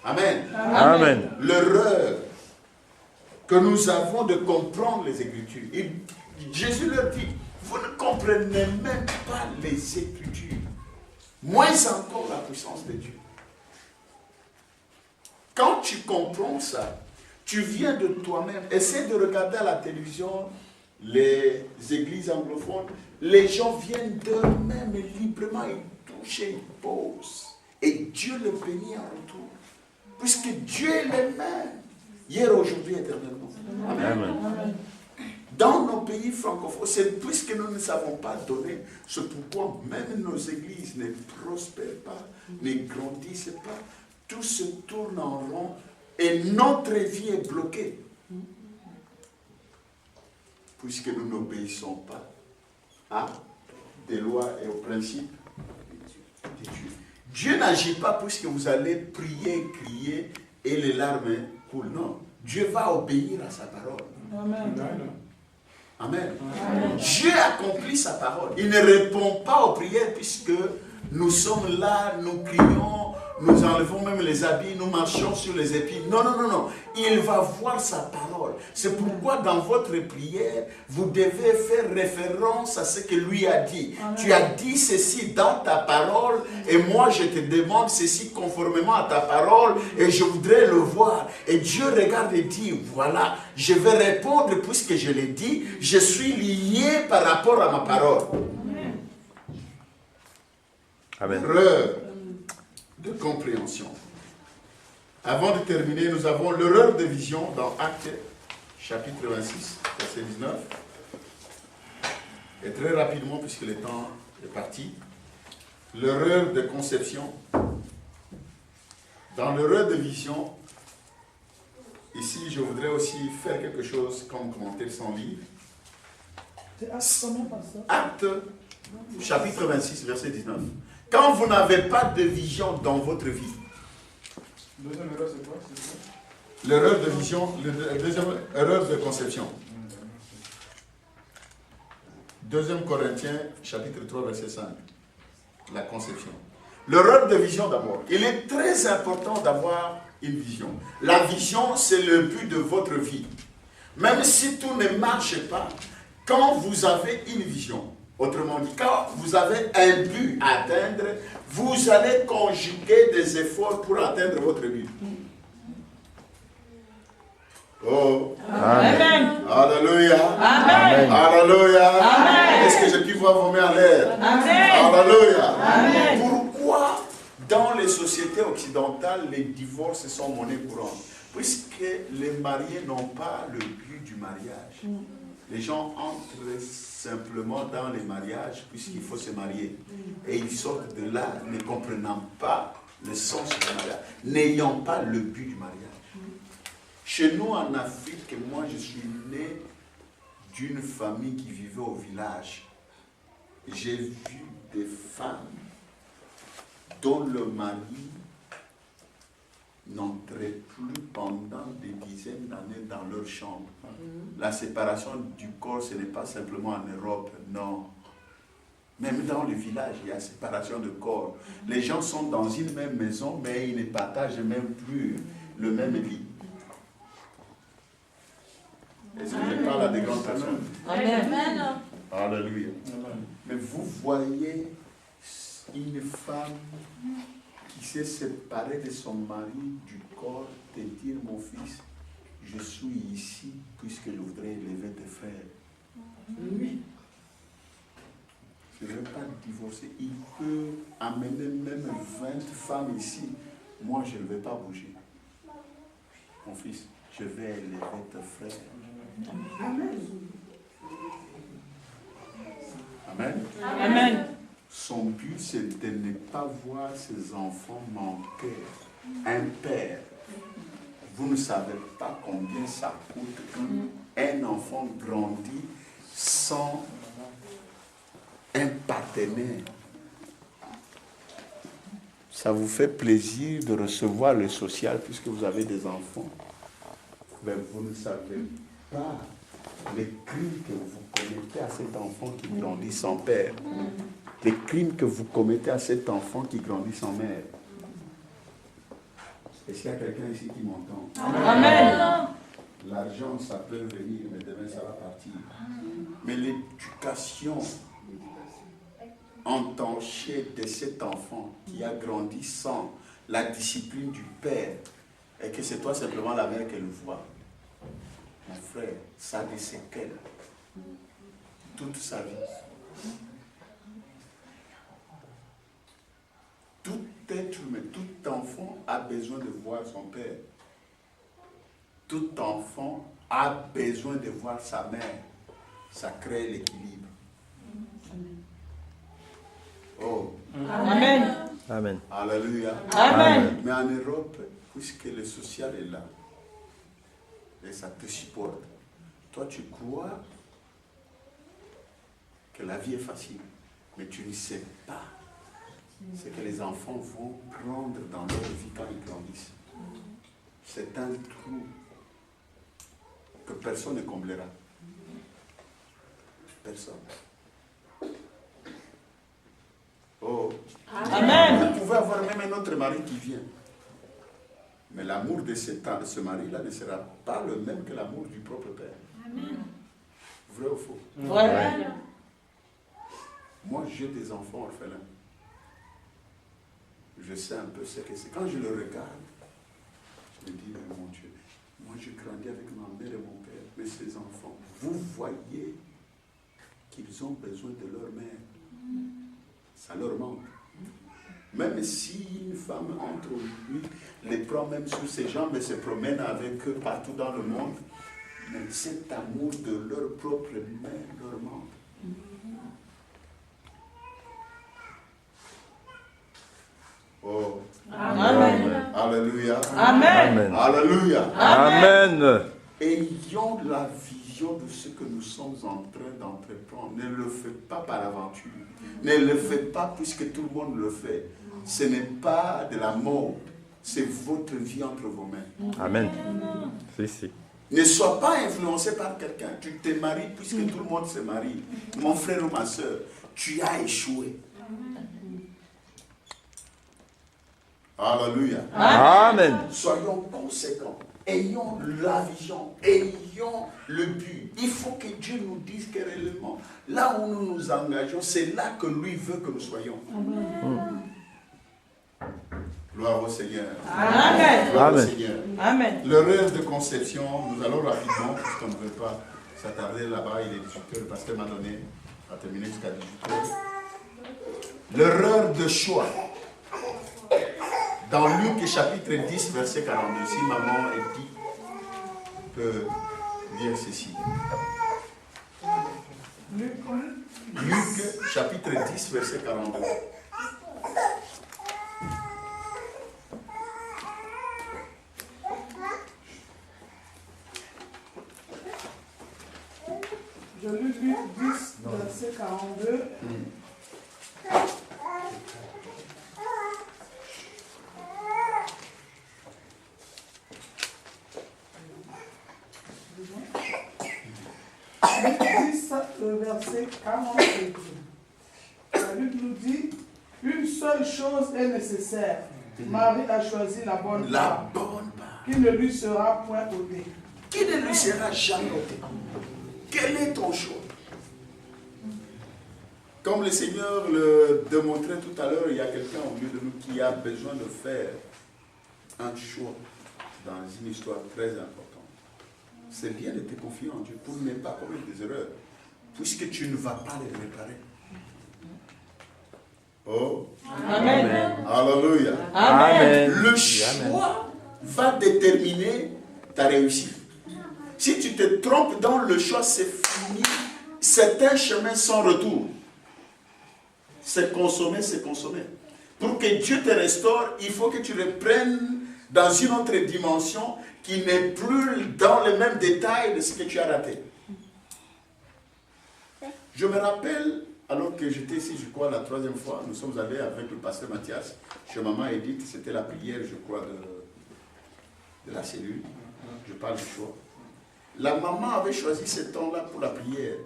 Amen. Amen. L'erreur que nous avons de comprendre les Écritures. Et Jésus leur dit, vous ne comprenez même pas les Écritures, moins encore la puissance de Dieu. Quand tu comprends ça, tu viens de toi-même. Essaie de regarder à la télévision les églises anglophones. Les gens viennent d'eux-mêmes librement, ils touchent, ils posent. Et Dieu le bénit en retour. Puisque Dieu est le même, hier, aujourd'hui, éternellement. Amen. Amen. Dans nos pays francophones, c'est puisque nous ne savons pas donner, c'est pourquoi même nos églises ne prospèrent pas, ne grandissent pas. Tout se tourne en rond et notre vie est bloquée. Puisque nous n'obéissons pas à des lois et aux principes de Dieu. Dieu n'agit pas puisque vous allez prier, crier et les larmes coulent. Non. Dieu va obéir à sa parole. Amen. Amen. Amen. Dieu accomplit sa parole. Il ne répond pas aux prières puisque nous sommes là, nous crions, nous enlevons même les habits, nous marchons sur les épis. Non, non, non, non. Il va voir sa parole. C'est pourquoi dans votre prière, vous devez faire référence à ce que lui a dit. Amen. Tu as dit ceci dans ta parole et moi je te demande ceci conformément à ta parole et je voudrais le voir. Et Dieu regarde et dit, voilà, je vais répondre puisque je l'ai dit, je suis lié par rapport à ma parole. Amen. Erreur de compréhension. Avant de terminer, nous avons l'erreur de vision dans Actes, chapitre 26, verset 19. Et très rapidement, puisque le temps est parti, l'erreur de conception. Dans l'erreur de vision, ici, je voudrais aussi faire quelque chose comme commentaire sans livre. Acte, chapitre 26, verset 19. Quand vous n'avez pas de vision dans votre vie. Deuxième erreur, c'est quoi? L'erreur de vision, la deuxième erreur de conception. 2 Corinthiens, chapitre 3, verset 5. La conception. L'erreur de vision d'abord. Il est très important d'avoir une vision. La vision, c'est le but de votre vie. Même si tout ne marche pas, quand vous avez une vision, autrement dit, quand vous avez un but à atteindre, vous allez conjuguer des efforts pour atteindre votre but. Oh. Amen. Alléluia. Amen. Alléluia. Amen. Est-ce que je puis voir vos mains en l'air? Amen. Alléluia. Amen. Pourquoi dans les sociétés occidentales, les divorces sont monnaie courante? Puisque les mariés n'ont pas le but du mariage. Les gens entrent simplement dans les mariages puisqu'il faut se marier. Et ils sortent de là ne comprenant pas le sens du mariage, n'ayant pas le but du mariage. Chez nous en Afrique, moi je suis né d'une famille qui vivait au village. J'ai vu des femmes dont le mari n'entrait plus pendant des dizaines d'années dans leur chambre. La séparation du corps, ce n'est pas simplement en Europe, non. Même dans le village, il y a séparation de corps. Les gens sont dans une même maison, mais ils ne partagent même plus le même lit. Est-ce que je parle à des grandes personnes? Amen. Alléluia. Mais vous voyez une femme qui s'est séparée de son mari du corps, te dire, mon fils, je suis ici puisque je voudrais élever tes frères. Oui. Je ne veux pas divorcer. Il peut amener même 20 femmes ici. Moi, je ne vais pas bouger. Mon fils, je vais élever tes frères. Amen. Amen. Amen. Son but, c'est de ne pas voir ses enfants manquer un père. Vous ne savez pas combien ça coûte quand un enfant grandit sans un partenaire. Ça vous fait plaisir de recevoir le social puisque vous avez des enfants. Mais vous ne savez pas les cris que vous connectez à cet enfant qui grandit sans père. les crimes que vous commettez à cet enfant qui grandit sans mère. Est-ce qu'il y a quelqu'un ici qui m'entend? Amen. L'argent, ça peut venir, mais demain, ça va partir. Mais l'éducation entanchée de cet enfant qui a grandi sans la discipline du père, et que c'est toi simplement la mère qu'elle voit, mon frère, ça a des séquelles toute sa vie. Tout être humain, tout enfant a besoin de voir son père. Tout enfant a besoin de voir sa mère. Ça crée l'équilibre. Oh. Amen. Amen. Alléluia. Amen. Mais en Europe, puisque le social est là, et ça te supporte, toi tu crois que la vie est facile, mais tu ne sais pas ce que les enfants vont prendre dans leur vie quand ils grandissent. C'est un trou que personne ne comblera. Personne. Oh. Amen. Vous pouvez avoir même un autre mari qui vient. Mais l'amour de ce mari-là ne sera pas le même que l'amour du propre père. Amen. Vrai ou faux? Vrai. Moi, j'ai des enfants orphelins. Je sais un peu ce que c'est. Quand je le regarde, je me dis, mais mon Dieu, moi j'ai grandi avec ma mère et mon père, mais ces enfants, vous voyez qu'ils ont besoin de leur mère. Ça leur manque. Même si une femme entre lui, les prend même sous ses jambes et se promène avec eux partout dans le monde, mais cet amour de leur propre mère leur manque. Oh. Amen. Alléluia. Amen. Alléluia. Amen. Ayons la vision de ce que nous sommes en train d'entreprendre. Ne le faites pas par aventure. Ne le faites pas puisque tout le monde le fait. Ce n'est pas de la mode. C'est votre vie entre vos mains. Amen. Si, si. Ne sois pas influencé par quelqu'un. Tu te maries puisque tout le monde se marie. Mon frère ou ma soeur, tu as échoué. Alléluia. Amen. Soyons conséquents. Ayons la vision. Ayons le but. Il faut que Dieu nous dise que réellement, là où nous nous engageons, c'est là que lui veut que nous soyons. Gloire au Seigneur. Amen. Gloire au Amen. Seigneur. Amen. Le rêve de conception, nous allons rapidement, puisqu'on ne veut pas s'attarder là-bas, il est 18h, le pasteur m'a donné, à terminer jusqu'à 18h. L'erreur de choix. Dans Luc chapitre 10, verset 42, si maman Edith peut lire ceci. Luc chapitre 10, verset 42. Je lis Luc 10, verset 42. Luc 10, verset 42. Luc nous dit, une seule chose est nécessaire. Marie a choisi la bonne La part, bonne part. qui ne lui sera point ôtée. Qui ne lui sera jamais ôté. Quel est ton choix? Comme le Seigneur le démontrait tout à l'heure, il y a quelqu'un au milieu de nous qui a besoin de faire un choix dans une histoire très importante. C'est bien de te confier en Dieu pour ne pas commettre des erreurs, puisque tu ne vas pas les réparer. Oh, Amen. alléluia. Amen. Le choix va déterminer ta réussite. Si tu te trompes dans le choix, c'est fini. C'est un chemin sans retour. C'est consommer, c'est consommer. Pour que Dieu te restaure, il faut que tu reprennes dans une autre dimension qui n'est plus dans les mêmes détails de ce que tu as raté. Je me rappelle, alors que j'étais ici, je crois, la troisième fois, nous sommes allés avec le pasteur Mathias chez maman Edith, c'était la prière, je crois, de la cellule. Je parle du choix. La maman avait choisi ce temps-là pour la prière.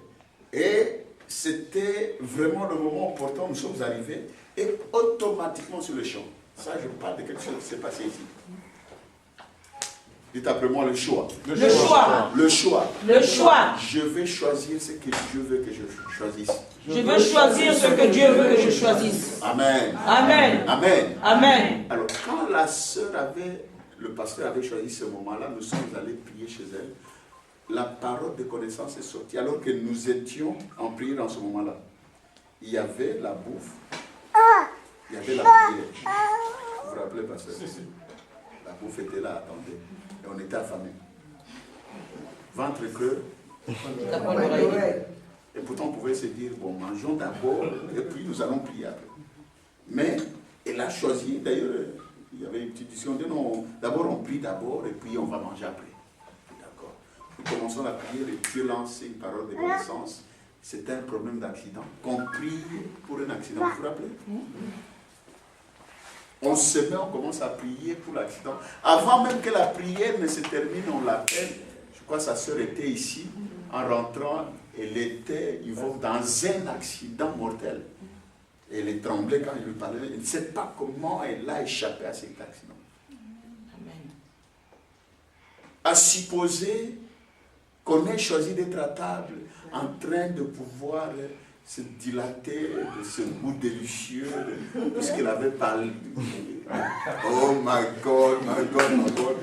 Et c'était vraiment le moment opportun, nous sommes arrivés, et automatiquement sur le champ. Ça, je parle de quelque chose qui s'est passé ici. Dites après moi le choix. Le choix. Le choix. Le choix. Je vais choisir ce que Dieu veut que je choisisse. Je veux choisir ce que Dieu veut que je choisisse. Amen. Amen. Amen. Amen. Alors, quand la sœur le pasteur avait choisi ce moment-là, nous sommes allés prier chez elle. La parole de connaissance est sortie. Alors que nous étions en prière dans ce moment-là, il y avait la bouffe, il y avait la prière. Vous vous rappelez, pasteur? La bouffe était là, attendez. Et on était affamés. Ventre creux. Et pourtant, on pouvait se dire, bon, mangeons d'abord, et puis nous allons prier après. Mais elle a choisi, d'ailleurs, il y avait une petite discussion, on dit non, d'abord on prie d'abord, et puis on va manger après. D'accord. Nous commençons la prière, et Dieu lance une parole de connaissance. C'était un problème d'accident. Qu'on prie pour un accident, vous vous rappelez? On se met, on commence à prier pour l'accident. Avant même que la prière ne se termine, on l'appelle. Je crois que sa soeur était ici. En rentrant, elle était dans un accident mortel. Et elle tremblait quand je lui parlais. Elle ne sait pas comment elle a échappé à cet accident. Amen. À supposer qu'on ait choisi d'être à table en train de pouvoir se dilater de ce goût délicieux, de ce qu'elle avait parlé. Oh my God, my God, my God.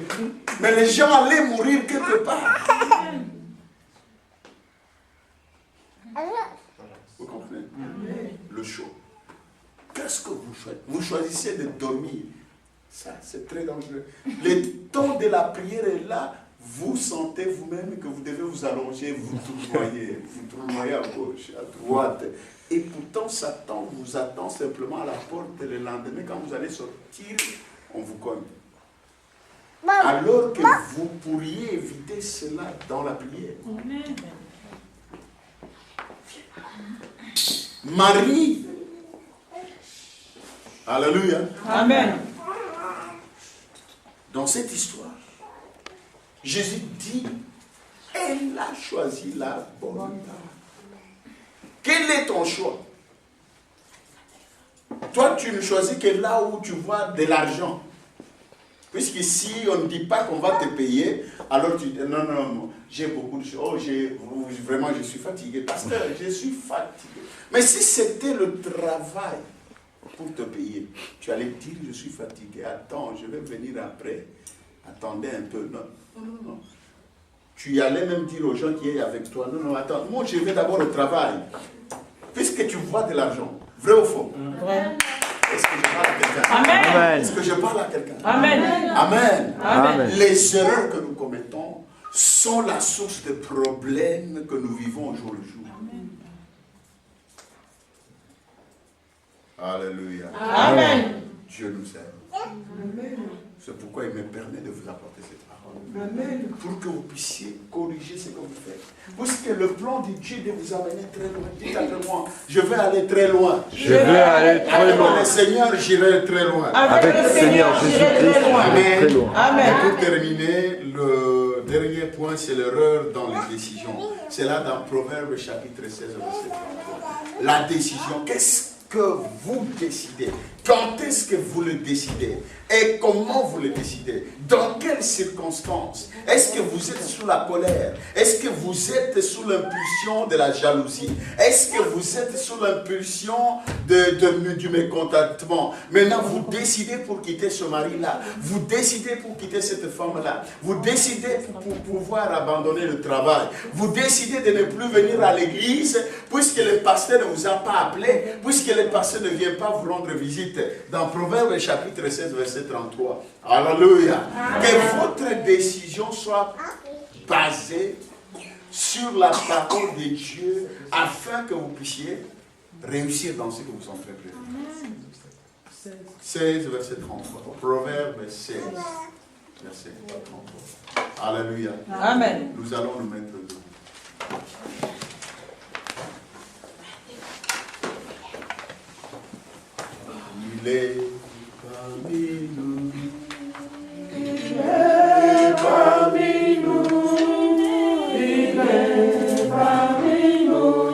Mais les gens allaient mourir quelque part. Vous comprenez? Le choix. Qu'est-ce que vous choisissez? Vous choisissez de dormir. Ça, c'est très dangereux. Le temps de la prière est là. Vous sentez vous-même que vous devez vous allonger, vous tournoyer à gauche, à droite. Et pourtant, Satan vous attend simplement à la porte le lendemain. Quand vous allez sortir, on vous cogne. Alors que vous pourriez éviter cela dans la prière. Marie. Alléluia. Amen. Dans cette histoire, Jésus dit, elle a choisi la bonne part. Quel est ton choix? Toi, tu ne choisis que là où tu vois de l'argent. Puisqu'ici, on ne dit pas qu'on va te payer, alors tu dis, non, non, non, j'ai beaucoup de choses. Oh, vraiment, je suis fatigué. Pasteur, je suis fatigué. Mais si c'était le travail pour te payer, tu allais dire, je suis fatigué. Attends, je vais venir après. Attendez un peu. Non, non, non, non. Tu allais même dire aux gens qui est avec toi, non, non, attends, moi je vais d'abord au travail. Puisque tu vois de l'argent. Vrai ou faux? Vrai. Est-ce que je parle à quelqu'un? Amen. Est-ce que je parle à quelqu'un? Amen. Amen. Amen. Les erreurs que nous commettons sont la source de problèmes que nous vivons au jour le jour. Alléluia. Amen. Dieu nous aime. C'est pourquoi il me permet de vous apporter cette parole. Amen. Pour que vous puissiez corriger ce que vous faites. Puisque le plan de Dieu de vous amener très loin. Dites après moi, je vais aller très loin. Je vais aller très Avec loin. le Seigneur, j'irai très loin. Avec le Seigneur Jésus-Christ, j'irai très loin. Amen. Et pour terminer, le dernier point, c'est l'erreur dans les décisions. C'est là dans Proverbes chapitre 16, verset 33. La décision, qu'est-ce que vous décidez? Quand est-ce que vous le décidez? Et comment vous le décidez? Dans quelles circonstances? Est-ce que vous êtes sous la colère? Est-ce que vous êtes sous l'impulsion de la jalousie? Est-ce que vous êtes sous l'impulsion du mécontentement? Maintenant, vous décidez pour quitter ce mari-là. Vous décidez pour quitter cette femme-là. Vous décidez pour pouvoir abandonner le travail. Vous décidez de ne plus venir à l'église puisque le pasteur ne vous a pas appelé, puisque le pasteur ne vient pas vous rendre visite. Dans Proverbes chapitre 16, verset 33. Alléluia. Que votre décision soit basée sur la parole de Dieu afin que vous puissiez réussir dans ce que vous en faites. 16, verset 33. Proverbe 16, verset 33. Alléluia. Amen. Nous allons nous mettre debout. Il est parmi nous. Il est parmi nous. Il est parmi nous.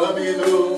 parmi nous.